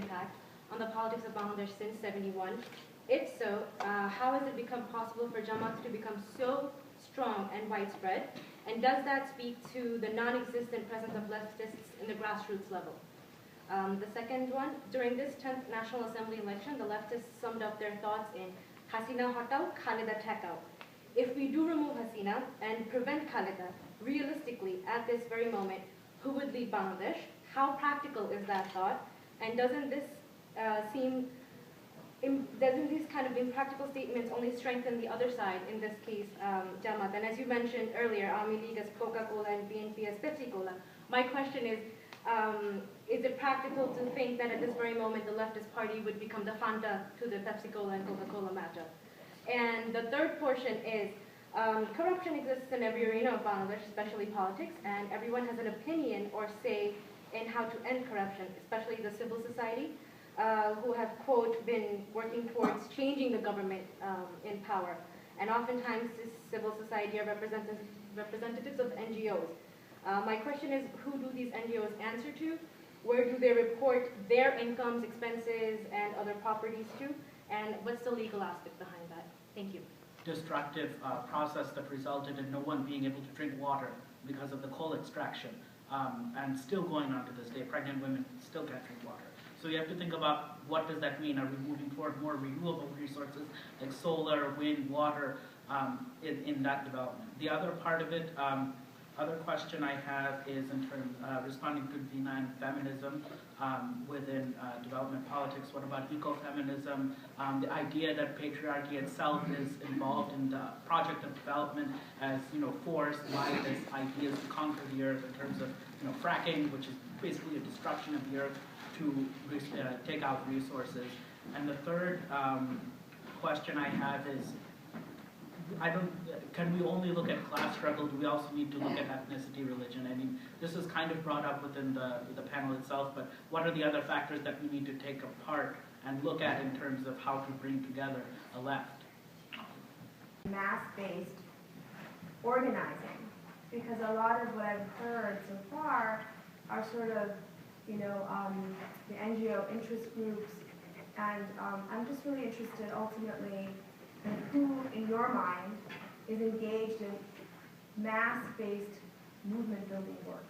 impact on the politics of Bangladesh since '71? If so, how has it become possible for Jamaat to become so strong and widespread? And does that speak to the non-existent presence of leftists in the grassroots level? The second one, during this 10th National Assembly election, the leftists summed up their thoughts in Hasina Hatao, Khaleda Tekao. If we do remove Hasina and prevent Khaleda, realistically, at this very moment, who would lead Bangladesh? How practical is that thought? And doesn't these kind of impractical statements only strengthen the other side, in this case, Jamaat? And as you mentioned earlier, Army League as Coca-Cola and BNP as Pepsi-Cola. My question is it practical to think that at this very moment the leftist party would become the Fanta to the Pepsi-Cola and Coca-Cola matchup? And the third portion is corruption exists in every arena of Bangladesh, especially politics, and everyone has an opinion or say in how to end corruption, especially the civil society, who have, quote, been working towards changing the government in power. And oftentimes this civil society are representatives of NGOs. My question is, who do these NGOs answer to? Where do they report their incomes, expenses, and other properties to? And what's the legal aspect behind that? Thank you. Destructive process that resulted in no one being able to drink water because of the coal extraction, and still going on to this day. Pregnant women still can't drink water. So you have to think about, what does that mean? Are we moving toward more renewable resources like solar, wind, water in that development? The other part of it, other question I have is in terms responding to Dina and feminism within development politics. What about ecofeminism? The idea that patriarchy itself is involved in the project of development as forced by this idea to conquer the earth in terms of fracking, which is basically a destruction of the earth to take out resources. And the third question I have is, can we only look at class struggle? Do we also need to look at ethnicity, religion? I mean, this is kind of brought up within the panel itself, but what are the other factors that we need to take apart and look at in terms of how to bring together a left? Mass-based organizing, because a lot of what I've heard so far are sort of, the NGO interest groups, and I'm just really interested ultimately in who, in your mind, is engaged in mass-based movement building work.